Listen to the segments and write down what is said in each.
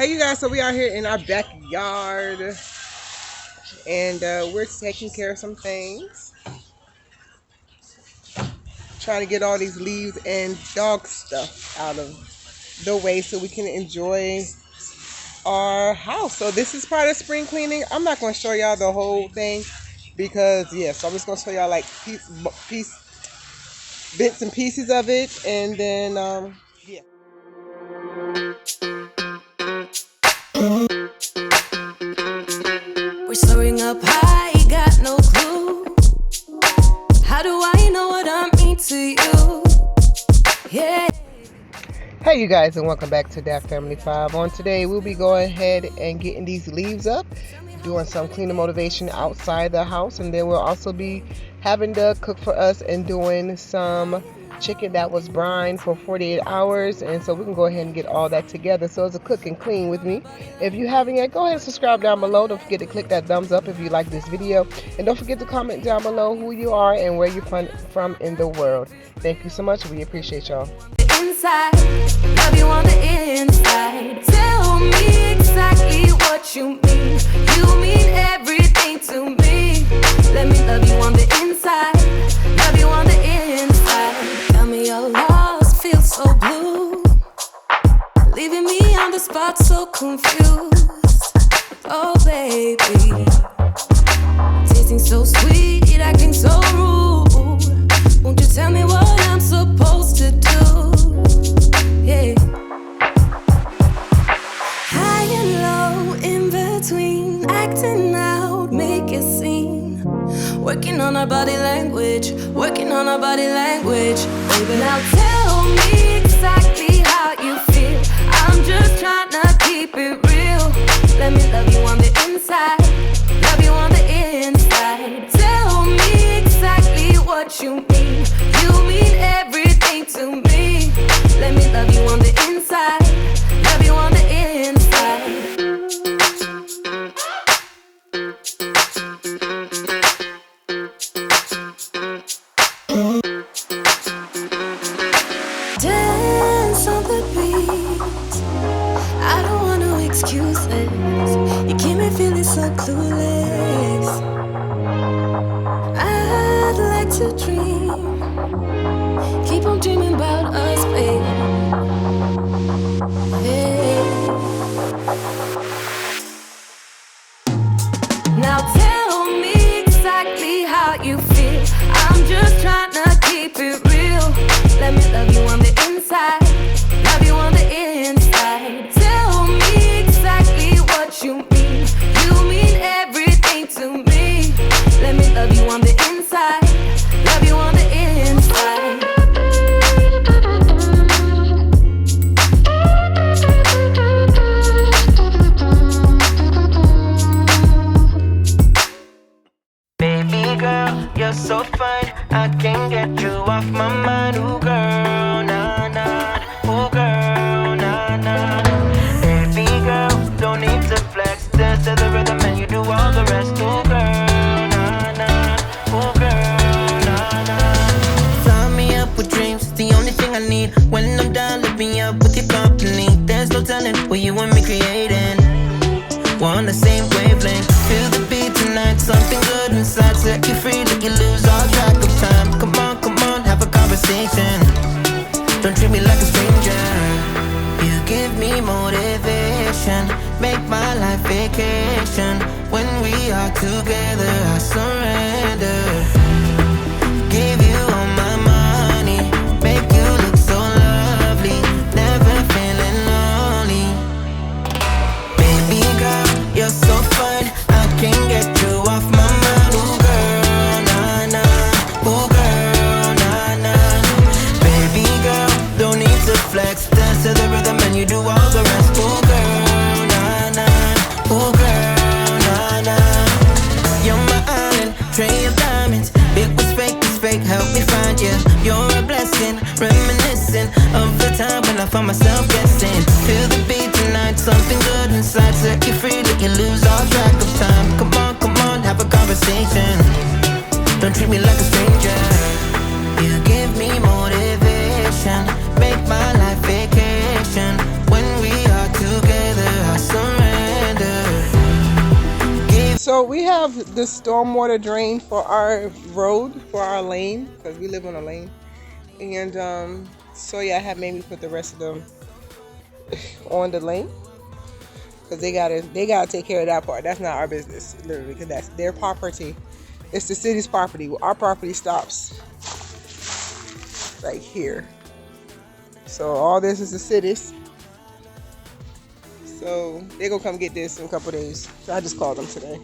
Hey you guys, so we are here in our backyard and we're taking care of some things. Trying to get all these leaves and dog stuff out of the way so we can enjoy our house. So this is part of spring cleaning. I'm not going to show y'all the whole thing because so I'm just going to show y'all like bits and pieces of it, and then We're soaring up high, got no clue. How do I know what I mean to you? Yeah. Hey you guys, and welcome back to DAT Family 5. On today we'll be going ahead and getting these leaves up, doing some cleaning motivation outside the house, and then we'll also be having to cook for us and doing some chicken that was brined for 48 hours, and so we can go ahead and get all that together. So it's a cook and clean with me. If you haven't yet, go ahead and subscribe down below. Don't forget to click that thumbs up if you like this video, and don't forget to comment down below who you are and where you're from in the world. Thank you so much. We appreciate y'all. Inside, love you on the inside. Tell me exactly what you mean. You mean everything to me. Let me love you on the inside. Love you on the inside. Tell me you're lost, feel so blue. Leaving me on the spot so confused. Oh baby, tasting so sweet, acting so rude. Won't you tell me what I'm supposed to do? Yeah. High and low, in between, acting out, make a scene. Working on our body language, working on our body language. Baby, now tell me exactly how you feel. I'm just trying to keep it real. Let me love you on the inside, love you on the inside. Tell me exactly what you mean. You mean everything to me. Let me love you on the inside, love you on the inside. Dance on the beat. I don't want no excuses. You keep me feeling so clueless. I'd like to dream. Keep on dreaming about us, baby. Hey. Now tell me exactly how you feel. I'm just trying to keep it real. Let me love you on the inside, love you on the inside. Tell me exactly what you mean. You mean everything to me. Let me love you on the inside, love you on the inside. Baby girl, you're so fine. I can't get you off my mind. Ooh girl, nah nah. Ooh girl, nah nah. Baby girl, don't need to flex. Dance to the rhythm and you do all the rest. Ooh girl, nah nah. Ooh girl, nah nah. Sign me up with dreams, it's the only thing I need. When I'm done, lift me up with your company. There's no telling what you and me creating. We're on the same wavelength. Feel the beat tonight, something good inside. Set you free, let you lose all track of time. Come on, have a conversation. Don't treat me like a stranger. You give me motivation, make my life vacation. When we are together, I surrender. Give you all my money, make you look so lovely. Never feeling lonely. Baby girl, you're so fine. I can't get you off my mind. Ooh girl, nah nah. Ooh girl, nah nah. Baby girl, don't need to flex. Dance to the rhythm and you do all the rest. Ooh girl, nah nah. Ooh girl, nah nah. You're my island, tray of diamonds. It was fake, help me find you. You're a blessing, reminiscent of the time when I found myself guessing. Feel the beat tonight, something good inside. Set you free, let you lose all track of time. Come on, have a conversation. Don't treat me like a stranger. You give me motivation, make my life vacation. When we are together, I have the stormwater drain for our road, for our lane, because we live on a lane. And so yeah, I have Mamie put the rest of them on the lane, because they gotta take care of that part. That's not our business, literally, because that's their property. It's the city's property. Our property stops right here. So all this is the city's. So they're gonna come get this in a couple days. So I just called them today.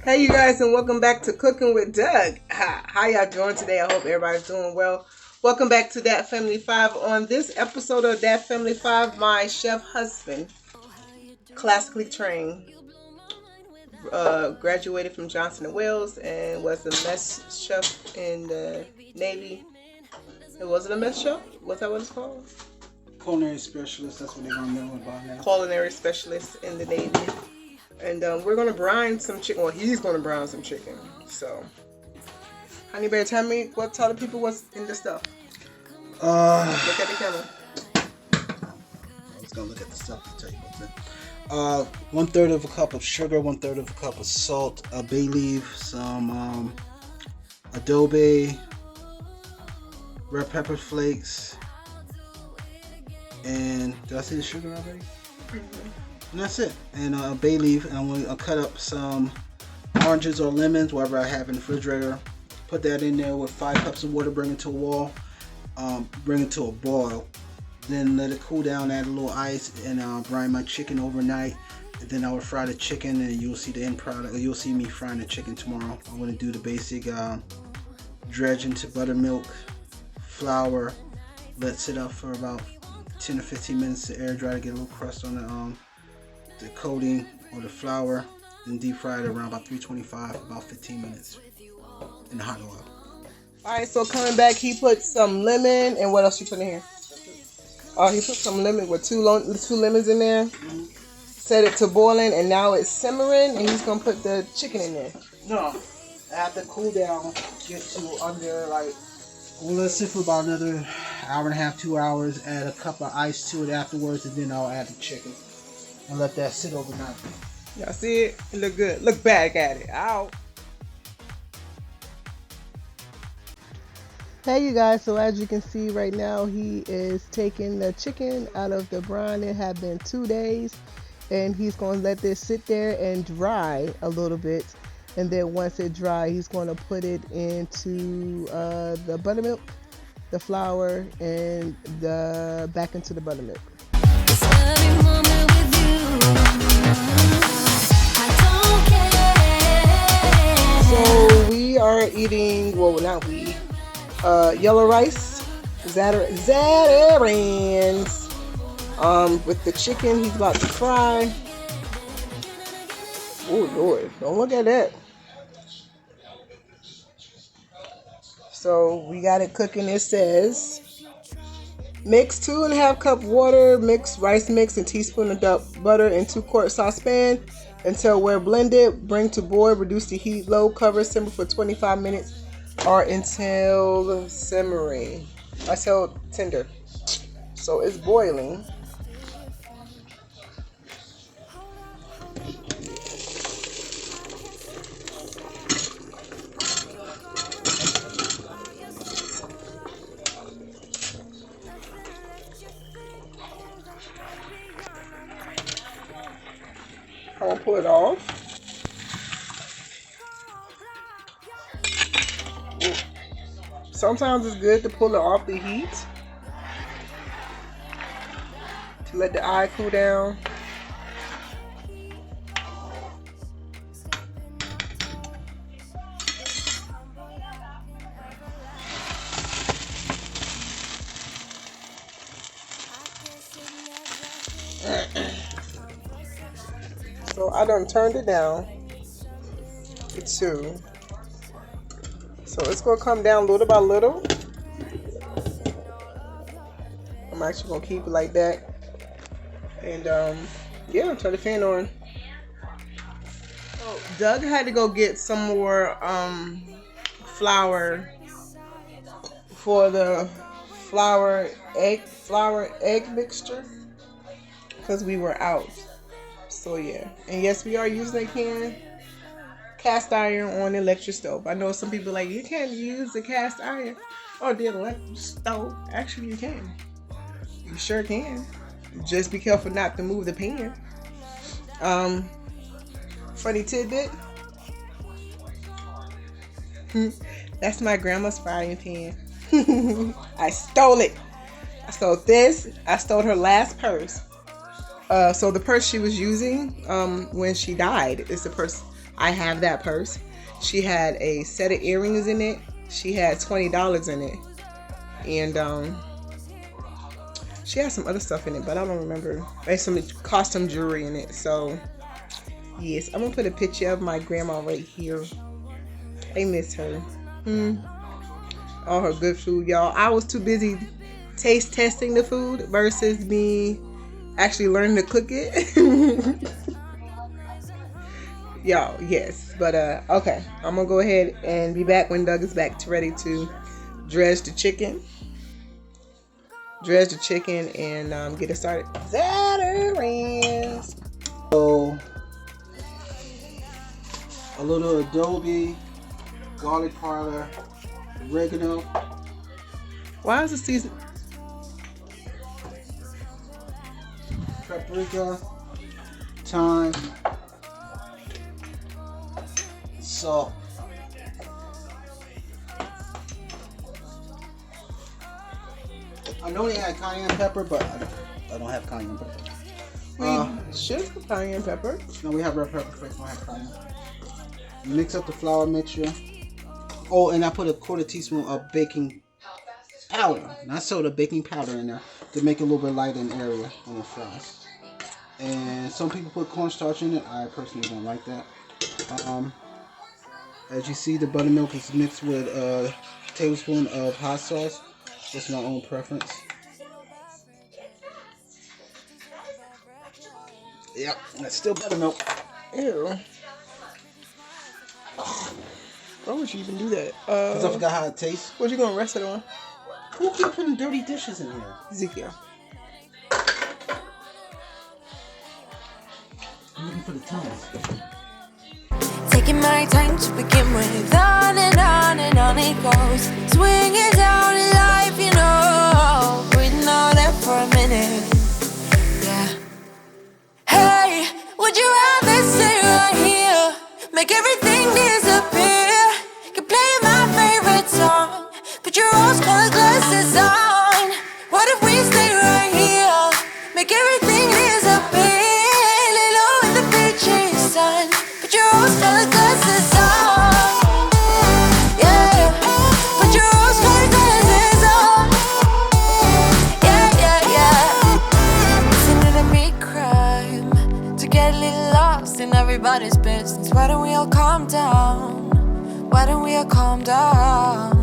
Hey you guys, and welcome back to Cooking with Doug. How y'all doing today? I hope everybody's doing well. Welcome back to DAT Family 5. On this episode of DAT Family 5, my chef husband, classically trained, graduated from Johnson & Wales and was a mess chef in the Navy. It wasn't a mess chef? Was that what it's called? Culinary specialist, that's what they're going to know about now. Culinary specialist in the Navy. And we're going to brine some chicken. Well, he's going to brine some chicken. So, Honey Bear, tell the people what's in the stuff. Look at the camera. I was going to look at the stuff to tell you what's in. 1/3 of a cup of sugar, 1/3 of a cup of salt, a bay leaf, some adobo, red pepper flakes, and did I say the sugar already? Mm-hmm. And that's it. And a bay leaf, and I'm going to cut up some oranges or lemons, whatever I have in the refrigerator. Put that in there with 5 cups of water, bring it to a boil. Then let it cool down, add a little ice, and brine my chicken overnight. And then I will fry the chicken, and you'll see the end product. You'll see me frying the chicken tomorrow. I'm going to do the basic dredge into buttermilk, flour, let it sit up for about 10 or 15 minutes to air dry to get a little crust on the coating or the flour. Then deep fry it around about 325, about 15 minutes in hot oil. Alright, so coming back, he put some lemon, and what else you put in here? Oh, he put some lemon with two lemons in there. Mm-hmm. Set it to boiling, and now it's simmering, and he's gonna put the chicken in there. No, I have to cool down, get to under let's sit for about another hour and a half, 2 hours. Add a cup of ice to it afterwards, and then I'll add the chicken and let that sit overnight. Y'all see it? It look good. Look back at it. Ow. Hey you guys, so as you can see right now, he is taking the chicken out of the brine. It had been 2 days, and he's going to let this sit there and dry a little bit, and then once it dry, he's going to put it into the buttermilk, the flour, and back into the buttermilk. So we are eating, well not we, yellow rice, Zatarans, with the chicken he's about to fry. Oh Lord, don't look at that. So we got it cooking. It says mix 2.5 cup water, mix rice mix and teaspoon of butter in 2-quart saucepan until we're blended. Bring to boil, reduce the heat low, cover, simmer for 25 minutes or until simmering, until tender. So it's boiling. I'm gonna pull it off. Sometimes it's good to pull it off the heat to let the eye cool down. So I done turned it down to 2. So it's going to come down little by little. I'm actually going to keep it like that. And yeah, turn the fan on. So Doug had to go get some more flour for the flour egg mixture because we were out. So yeah, and yes, we are using a cast iron on the electric stove. I know some people like, you can't use the cast iron or the electric stove. Actually, you can. You sure can. Just be careful not to move the pan. Funny tidbit. That's my grandma's frying pan. I stole it. I stole this. I stole her last purse. So the purse she was using when she died is the purse. I have that purse. She had a set of earrings in it. She had $20 in it. And she had some other stuff in it, but I don't remember. There's some costume jewelry in it. So yes, I'm gonna put a picture of my grandma right here. I miss her. All her good food, y'all. I was too busy taste testing the food versus me actually learning to cook it. Y'all, yes. But okay, I'm gonna go ahead and be back when Doug is back ready to dredge the chicken and get it started. Zatterans. So a little adobe, garlic powder, oregano. Why is the season? Paprika, thyme, salt. I normally add cayenne pepper, but I don't have cayenne pepper. We should have cayenne pepper. No, we have red pepper, but we don't have cayenne. Mix up the flour mixture. Oh, and I put a quarter teaspoon of baking powder, not soda, baking powder in there to make it a little bit light in the area when it fries. And some people put cornstarch in it. I personally don't like that. As you see, the buttermilk is mixed with a tablespoon of hot sauce. Just my own preference. Yep, that's still buttermilk. Ew. Why would you even do that? Because I forgot how it tastes. What you gonna rest it on? Who keep putting dirty dishes in here? Ezekia. I'm looking for the tongues. Taking my time to begin with. On and on it goes. Swinging down in life, you know. Breathing out there for a minute. Yeah. Hey, would you rather stay right here? Make everything disappear. Keep playing my favorite song. Put your rose-colored glasses on. What if we stay right here? Make everything disappear. Lay low in the beachy sun. Put your rose-colored glasses on. Yeah. Put your rose-colored glasses on. Yeah. Isn't it a big crime to get a little lost in everybody's business? Why don't we all calm down? Why don't we all calm down?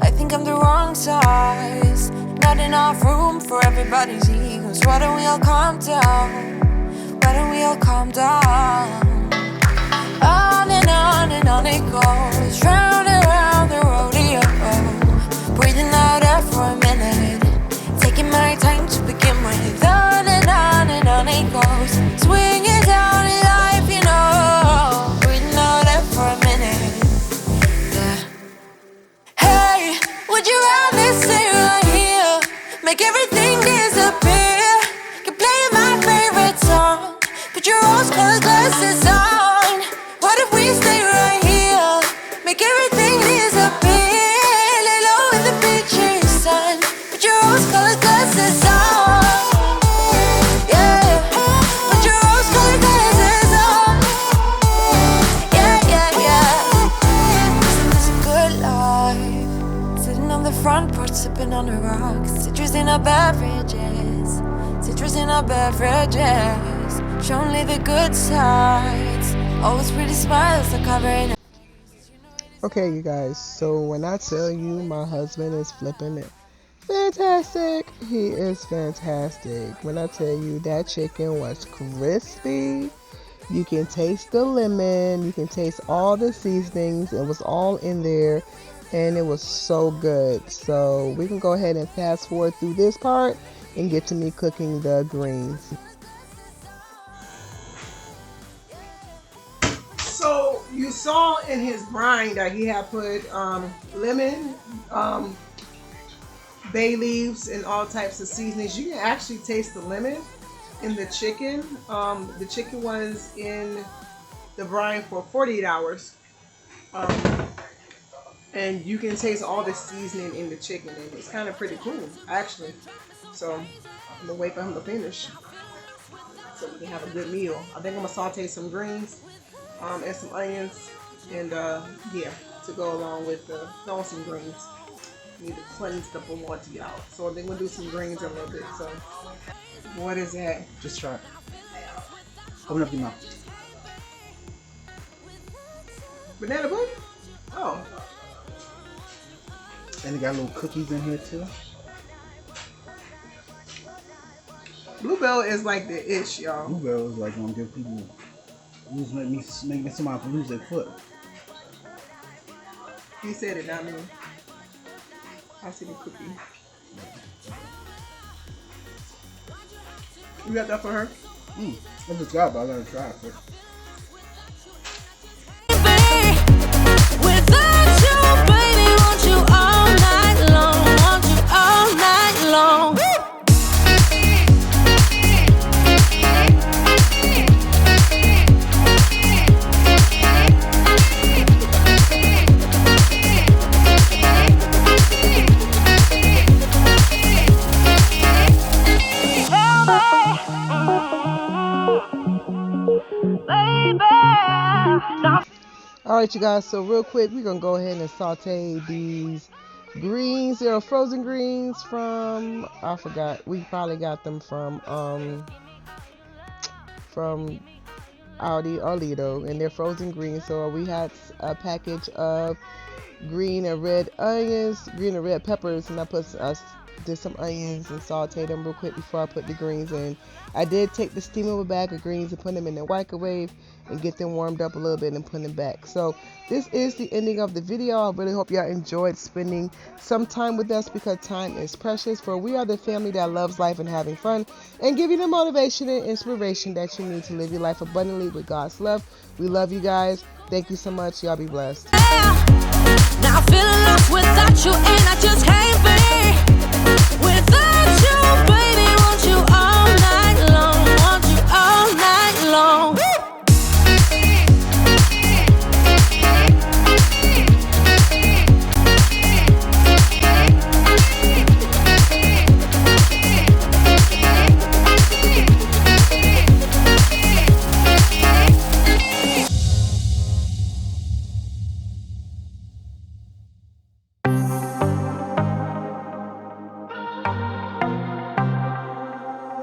I think I'm the wrong size. Not enough room for everybody's egos. Why don't we all calm down? Why don't we all calm down? On and on it goes. Round and round the rodeo. Breathing out air for a minute. Taking my time to begin with. On and on it goes. Swinging down in life, you know. Breathing out air for a minute. Hey, would you rather stay right here? Make everything disappear. Keep playing my favorite song. Put your rose-colored glasses on. What if we stay right here? Make everything disappear. Lay low in the beachy sun. Put your rose-colored glasses on. Yeah. Put your rose-colored glasses on. Yeah. Isn't this a good life? Sitting on the front porch, sipping on the rocks. Citrus in our beverages. Citrus in our beverages. Show only the good sides. Always pretty smiles are covering. Okay, you guys. So when I tell you my husband is flipping it, fantastic. He is fantastic. When I tell you that chicken was crispy, you can taste the lemon. You can taste all the seasonings. It was all in there. and it was so good. So we can go ahead and fast forward through this part and get to me cooking the greens. So you saw in his brine that he had put lemon, bay leaves, and all types of seasonings. You can actually taste the lemon in the chicken. The chicken was in the brine for 48 hours. And you can taste all the seasoning in the chicken, and it's kind of pretty cool, actually. So I'm gonna wait for him to finish so we can have a good meal. I think I'm gonna saute some greens and some onions, and yeah, to go along with throwing some greens. Need to cleanse the water out. So I think we'll do some greens in a little bit. So what is that? Just try it. Open up your mouth. Banana pudding? Oh. And they got little cookies in here too. Bluebell is like the ish, y'all. Bluebell is like gonna give people make somebody lose their foot. He said it, not me. I see the cookie. You got that for her? I just got it, but I gotta try it first. Without you, baby, want you all night long, want you all night long. Alright, you guys, so real quick, we're gonna go ahead and saute these greens. They're frozen greens from, I forgot, we probably got them from Aldi or Lido, and they're frozen greens. So we had a package of green and red onions, green and red peppers, and I did some onions and sauteed them real quick before I put the greens in. I did take the steamable bag of greens and put them in the microwave and get them warmed up a little bit and put them back. So this is the ending of the video. I really hope y'all enjoyed spending some time with us, because time is precious, for we are the family that loves life and having fun and give you the motivation and inspiration that you need to live your life abundantly with God's love. We love you guys. Thank you so much. Y'all be blessed. Now I'm feeling lost without you, and I just can't be without you, baby. Want you all night long, want you all night long.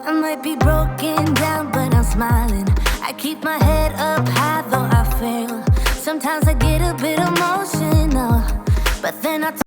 I might be broken down, but I'm smiling. I keep my head up high, though I fail. Sometimes I get a bit emotional, but then I